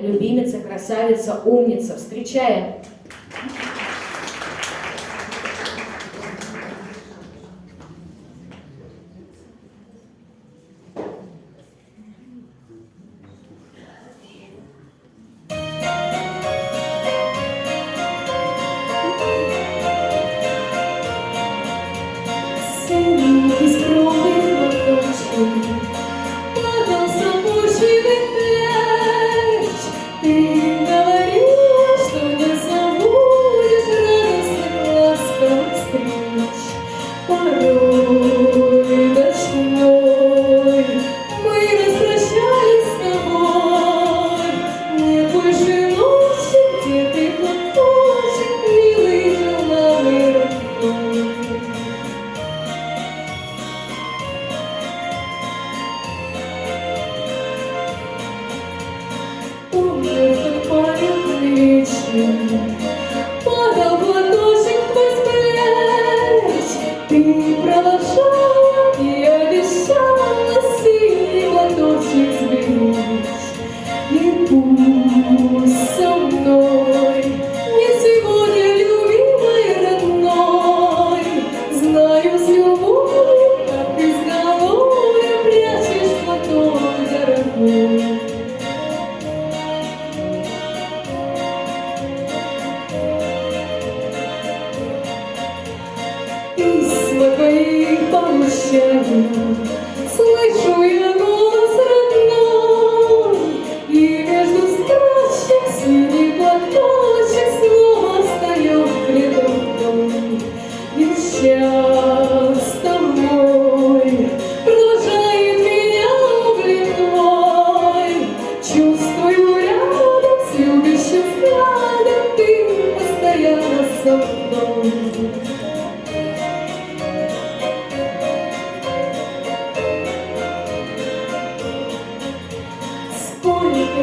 любимица, красавица, умница. Встречаем! Падал платочек твой с плеч, ты провожала и обещала синий платочек сберечь. И пусть со мной не сегодня, любимый родной, знаю с любовью, как изголовья прячешь платок дорогой. Письма твои получаю, слышу я голос родной, и между строчек синий платочек снова встает пред рукой. И часто мой провожает меня облик твой, чувствую рядом с любящим взглядом ты постоянно со мной. Сколько